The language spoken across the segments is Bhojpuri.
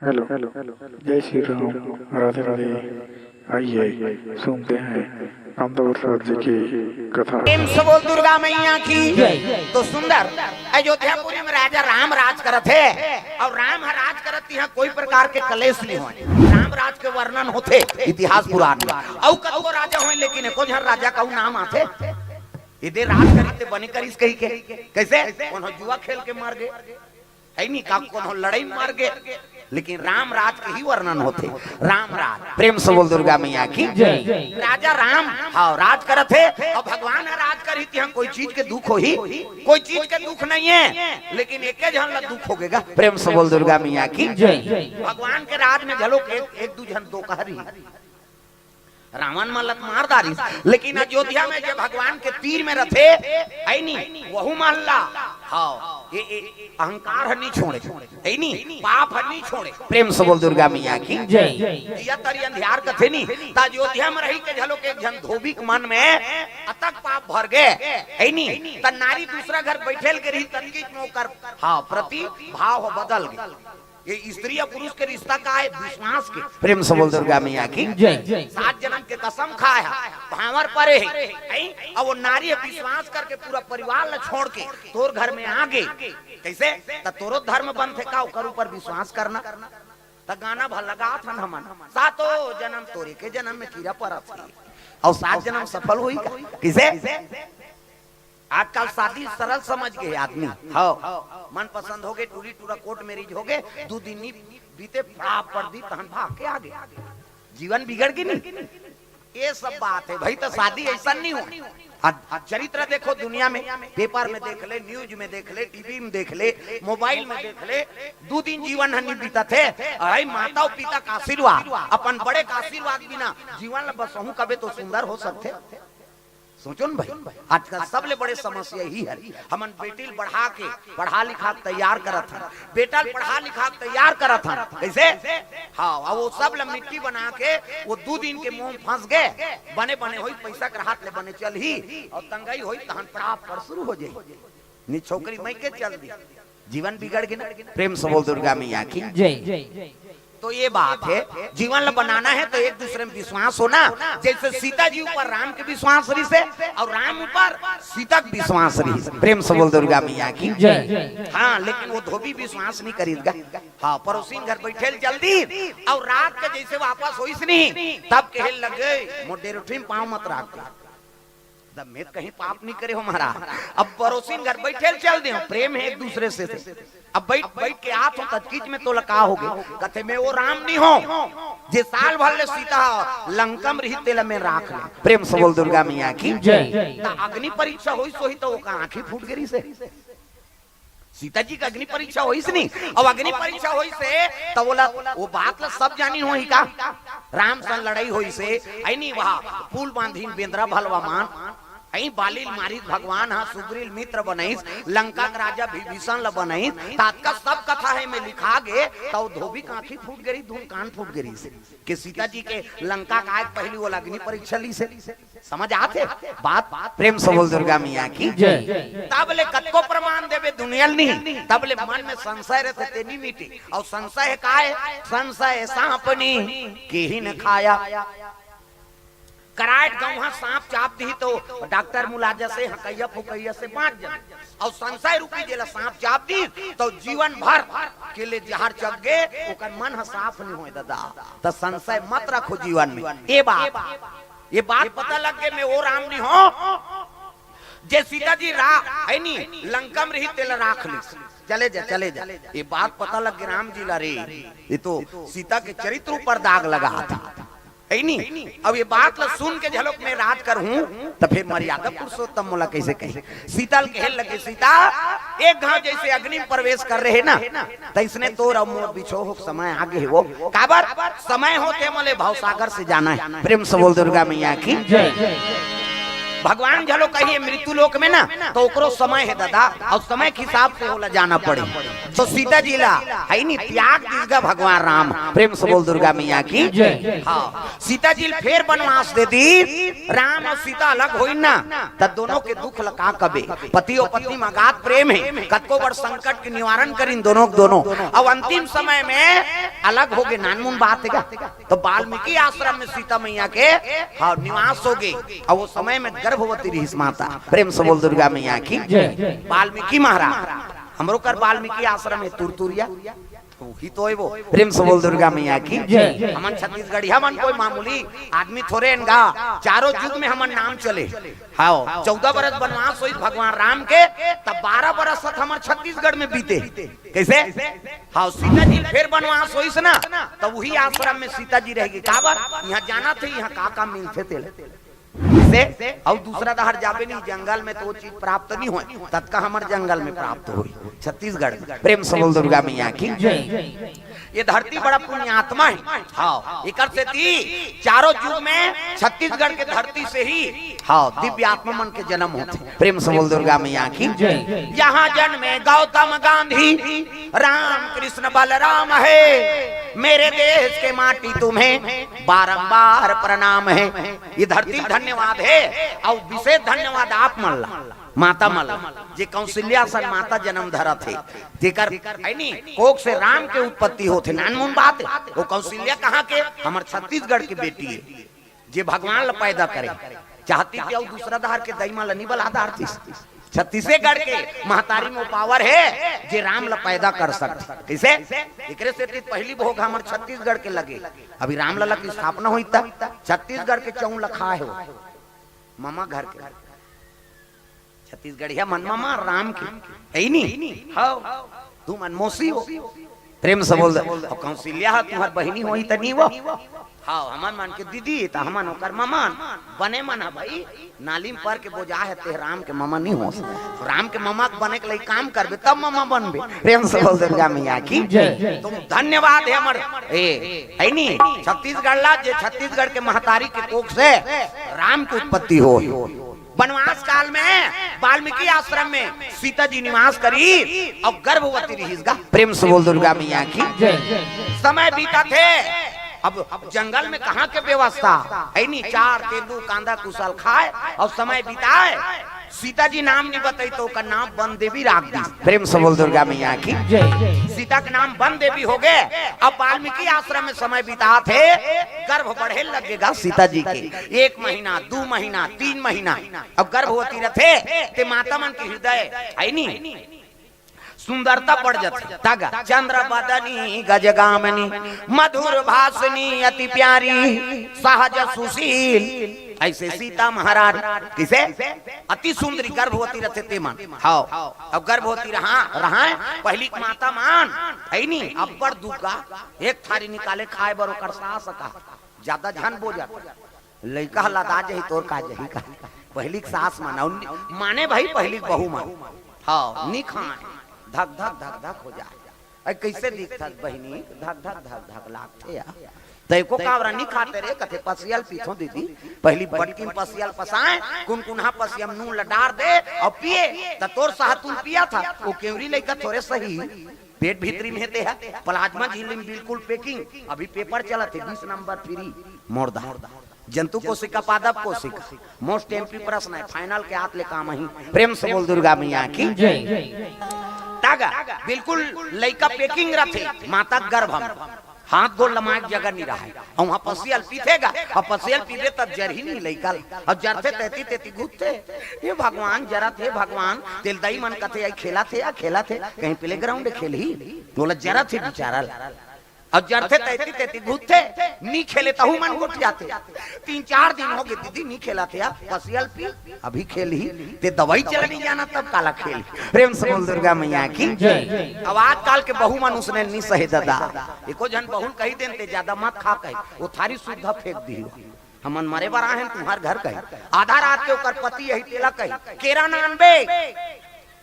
हेलो जय श्री राम। राधे राधे। आइए सुनते हैं अमदा प्रसाद जी की कथा। प्रेम से बोल दुर्गा मैया की। तो सुंदर अयोध्यापुरी में राजा राम राज करत है और राम राज करत यहाँ कोई प्रकार के कलेश नहीं हुए। राम राज के वर्णन होते इतिहास पुराण में और कतो राजा हुए लेकिन एको झर राजा का नाम आते इधे राज करी बने करीस कही के कैसे कौन जुआ खेल के मार गए है नहीं का कौन लड़ाई मार गए लेकिन राम राज के ही वर्णन होते। राम राज प्रेम से बोल दुर्गा मैया की जय। राजा राम हाँ राज करत है और भगवान राज करी थी कोई चीज के दुख हो ही कोई चीज के दुख नहीं है लेकिन एक जन ला दुख होगेगा। प्रेम से बोल दुर्गा मैया की जय। भगवान के राज में झलो एक दू जन दो कहरी रावण मलत मारदारी लेकिन अयोध्या में जब भगवान के तीर में रथे है नी वहु महल्ला हाँ ये अहंकार नहीं छोड़े है नी पाप नहीं छोड़े। प्रेम से बोल दुर्गा मैया की जय। या तरी अंधियार कथे नी ता अयोध्या में रही के झलो के एक जन धोबिक मन में अतक पाप भर गए है नी त नारी दूसरा घर बैठेल के रही तनकी नौकर हाँ प्रति भाव बदल गए। ये स्त्री और पुरुष के रिश्ता का है विश्वास के। प्रेम से बोल दुर्गा मैया की जय। 7 जन्म के कसम खाया भावर परे है और वो नारी विश्वास करके पूरा परिवार ला छोड़ के तोर घर में आ गई कैसे तोरो धर्म बंद थे का ओकर ऊपर विश्वास करना त गाना भल लगा था हमन 7 जन्म तोरे के जन्म में कीड़ा परत और 7 जन्म सफल हुई किसे आजकल शादी सरल समझ गए आदमी हाँ मन पसंद हो गए टूरी टूरा कोर्ट मैरिज हो गए 2 दिन बीते पड़ दी तहन भाग के आगे जीवन बिगड़ गई नहीं। ये सब बात है भाई तो शादी ऐसा नहीं हो। चरित्र देखो दुनिया में पेपर में देख ले न्यूज में देख ले टीवी में देख ले मोबाइल में देख ले 2 दिन जीवन हनी बीता थे अरे माता और पिता का आशीर्वाद अपन बड़े का आशीर्वाद बिना जीवन बस हूँ कभी तो सुंदर हो सकते सोचो न भाई आजकल सबले बड़े समस्या ही है हमन बेटी पढ़ा लिखा तैयार करत है बेटा पढ़ा लिखा तैयार करत है कैसे हाँ वो सब मिट्टी बना के वो 2 दिन के मुंह फंस गए बने बने होई पैसा के हाथ ले बने चल ही और तंगाई होई तहन पढ़ाप पर शुरू हो जाई नी छोकरी मई के चल दी जीवन बिगड़ गया। प्रेम से बोल दुर्गा मैया की जय। तो ये बात है जीवन बनाना है तो एक दूसरे में विश्वास होना जैसे सीता जी ऊपर राम के विश्वास रही से और राम ऊपर सीता के विश्वास रही। प्रेम से बोल दुर्गा मैया की जय। हाँ लेकिन वो धोबी विश्वास नहीं करेगा हाँ पड़ोसी घर बैठे जल्दी और रात के जैसे वापस हो नहीं तब कहे लग गए मोटे रोटी में पाँव मत रख में कहीं पाप नहीं करे हमारा। अब पड़ोसी घर बैठे चल दे प्रेम है एक दूसरे से अब बैठ के आप तत्कीच में तो लका हो गए कथे में वो राम नहीं हो जे साल भर ले सीता लंकम रही तेल में राख ले। प्रेम से बोल दुर्गा मैया की जय। अग्नि परीक्षा हुई सो ही तो आंखें फूट गई से सीता जी का अग्नि परीक्षा हुई नहीं और अग्नि परीक्षा हुई से तो बोला वो बात ला सब जानी हो ही का राम सन लड़ाई हुई से आई नहीं वहाँ पुल बांधी बेंद्रा भलवा मान आई बालिल मारित भगवान हाँ सुग्रील मित्र बनाईस लंका का राजा विभीषण ला बनाईस तात्का सब कथा है में लिखा गे तो धोबी कांखी फूट गई धूम कान फूट गई से कि सीता जी के लंका का आज पहली वो अग्नि परीक्षा ली से समझ आते बात। प्रेम से बोल दुर्गा मैया की जय। तबले कतको प्रमाण देवे दुनिया नहीं तबले मन में संशय रहते ते नहीं मिटे और संशय का है संशय सांपनी के ही न खाया कराट गौहा सांप चाप दी तो डॉक्टर मुलाजा से हकैया फुकैया से 5 जन और संशय रूपी जेला सांप चाप दी तो जीवन भर के लिए जहर चक गए ओकर मन साफ नहीं होए दादा तो संशय मत रखो जीवन में। ये बात पता लग गए मैं वो राम नहीं हो जे सीता जी है नी लंकम रही तेल राख ली चले जा ये बात पता लग गया राम जी ला रे ये तो सीता के चरित्र ऊपर दाग लगा था है नहीं। अब ये बात ला सुन के झलक में राज कर हूँ तो फिर मर्यादा पुरुषोत्तम मोला कैसे कहे सीता कहे लगे सीता एक गांव जैसे अग्नि में प्रवेश कर रहे ना तो इसने तो मोर बिछो हो समय आगे है वो काबर समय होते मोले भवसागर से जाना है। प्रेम से बोल दुर्गा मैया की जय। भगवान झलो कहिए मृत्यु लोक में ना तो ओकरो समय है दादा और समय के हिसाब से होला जाना पड़े। तो सीता जी ला है नी त्याग दीगा भगवान राम। प्रेम से बोल दुर्गा मैया की जय। हाँ सीता जी फिर वनवास दे दी। राम और सीता अलग होई ना तब दोनों के दुख लगा कबे। पति और पत्नी में अगाध प्रेम है, कतको बड़ संकट के निवारण करीन दोनों अब अंतिम समय में अलग हो गए। नानमुन बात है तो वाल्मीकि आश्रम में सीता मैया के हाँ निवास हो गए और वो समय में गर्भवती रही माता। प्रेम से बोल दुर्गा मैया की वाल्मीकि महाराज हमरो कर वाल्मीकि आश्रम में तुरतुरिया ही तो है वो। प्रेम से बोल दुर्गा मैया की हमन छत्तीसगढ़ी हमन कोई मामूली आदमी थोड़े इनका चारों युग में हमन नाम चले। हाँ 14 बरस वनवास हुई भगवान राम के तब 12 बरस तक हमारे छत्तीसगढ़ में बीते। कैसे हाँ सीता जी फिर वनवास हुई ना तब वही आश्रम में सीता जी रहेगी। काबर यहाँ जाना थे यहाँ का काम मिलते थे से और दूसरा दहर जाबे नहीं जंगल में तो चीज प्राप्त नहीं हो तत्का हमारे जंगल में प्राप्त हुई छत्तीसगढ़। प्रेम से बोल दुर्गा मैया की ये धरती बड़ा पुण्यात्मा है। हाँ एक से थी चारों युग में छत्तीसगढ़ के धरती से ही हाँ दिव्य आत्मा मन के जन्म होते। प्रेम से बोल दुर्गा मैया की यहाँ जन्मे गौतम गांधी राम कृष्ण बलराम है। मेरे देश के माटी तुम्हें बारंबार प्रणाम है। ये धरती धन्यवाद है और विशेष धन्यवाद आप मल्ला माता मल्ला जे कौशल्या सन माता जन्म धरा थे जेकर नी कोख से राम के उत्पत्ति होते। नानमुन बात है वो कौशल्या कहाँ के हमार छत्तीसगढ़ की बेटी है जे भगवान ला पैदा करे चाहती थी और दूसरा दहार के दईमा लनी बल आधार थी। छत्तीसगढ़ के महतारी में पावर है जे राम ला पैदा कर सकते। कैसे एकरे से पहली भोग हमार छत्तीसगढ़ के लगे। अभी राम लला की स्थापना हुई तब छत्तीसगढ़ के चौं लखा है मामा घर के छत्तीसगढ़िया मन मामा राम के है नी हाँ तू मनमोसी हो। प्रेम से बोल कौशल्या तुम्हार बहनी होई तनी वो हाँ हमान मान के दीदी तो हमान होकर ममान बने मना भाई नालिम पर के बोझा है ते राम के मामा नहीं हो। राम के मामा बने के लिए काम करबे तब मामा बनबे। प्रेम से बोल दुर्गा मैया की तुम धन्यवाद है हमर ए है नी छत्तीसगढ़ ला जे छत्तीसगढ़ के महतारी के कोख से राम की उत्पत्ति हो। वनवास काल में वाल्मीकि आश्रम में सीता जी निवास करी और गर्भवती रही। प्रेम से बोल दुर्गा मैया की समय बीता थे। अब जंगल में कहाँ के व्यवस्था है नी चार तेंदू कांदा कुशल खाए और समय बिताए। सीता जी नाम नहीं बताई तो का नाम वन देवी राख दी। प्रेम से बोल दुर्गा मैया की सीता का नाम वन देवी हो गए। अब वाल्मीकि आश्रम में समय बिता थे गर्भ बढ़े लगेगा सीता जी के 1 महीना 2 महीना 3 महीना अब गर्भवती रहे ते माता मन के हृदय है नी सुंदरता बढ़ जाती। तागा चंद्र बदनी गजगामनी मधुर भाषनी अति प्यारी सहज सुशील। ऐसे सीता महाराज किसे अति सुंदरी गर्भवती रहते ते मान हाँ अब गर्भवती रहा पहली माता मान है नी अब बड़ दुखा एक थारी निकाले खाए बरो कर सका ज्यादा झन बो जाता लड़का लदा जाही तोर का जही का पहली सास माने भाई पहली बहू मान हाँ नी खाए धक धक धक धक हो जाए कैसे दिखता बहनी धक धक धक धक लागते तैको कावरा नहीं खाते रे कथे पसियल पीछो दीदी पहली बटकी पसियल पसाए कुनकुना पसियम नू लडार दे और पिए त तोर साहतुल पिया था वो केवरी लइका थोड़े सही पेट भीतरी में है प्लाज्मा झिल्ली में बिल्कुल पैकिंग। अभी पेपर चला थे 20 नंबर फ्री मोरदा जंतु कोशिका पादप कोशिका मोस्ट एमपी प्रश्न है फाइनल के हाथ ले काम ही। प्रेम से बोल दुर्गा मैया की तागा बिल्कुल लइका पैकिंग रखे माता गर्भ हाथ गोल लमाक जगह नहीं रहा और वहाँ पसियल पीतेगा और पसियल पीते तब जर ही नहीं लइका और जरते तैती तैती घूमते ये भगवान जरा थे भगवान तेल दही मन कथे खेला थे कहीं प्ले ग्राउंड खेल ही बोला जरा थे बेचारा और जरते तैती तैती घूमते नहीं खेले तहु मन उठ जाते 3-4 दिन हो गए दीदी नहीं खेला थे पसियल पी अभी खेल ही ते दवाई चला नहीं जाना तब काला खेल। प्रेम से बोल दुर्गा मैया की अब आजकल के बहु मनुष्य ने नहीं सहे दादा एको जन बहुल कही देन ते ज्यादा मत खा कही वो थारी शुद्ध फेंक दी हमन मरे बरा है तुम्हार घर कही आधा रात के ओकर पति यही तेला कही केरा नानबे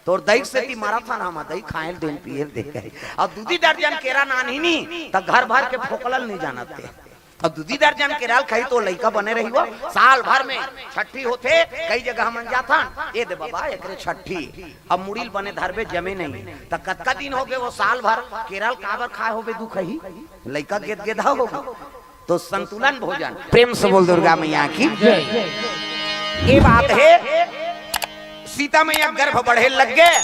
तोर दही से ती मारा था ना हम दही खाएल दिन पियल दे कही और दूधी दर्जन केरा नान ही नहीं त घर भर के फोकलल नहीं जानते अब दूधी दर्जन के राल कही तो लड़का बने रही हो साल भर में छठी होते कई जगह मन जाता ये दे बाबा एकरे छठी अब मुड़ील बने धरबे जमे नहीं त कतका दिन हो गए वो साल भर केरल काबर खाए होबे दुख ही लड़का गेद गेदा होगा तो संतुलन भोजन प्रेम से बोल दुर्गा मैया की ये बात है सीता मैया गर्भ बढ़े लग गए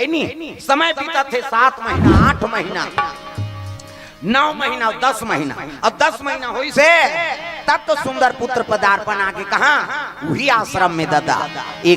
ऐनी समय बीता थे 7 महीना 8 महीना 9 महीना 10 महीना अब 10 महीना हुई से तब तो सुंदर पुत्र पदार्पण आके कहा वही आश्रम में दादा एक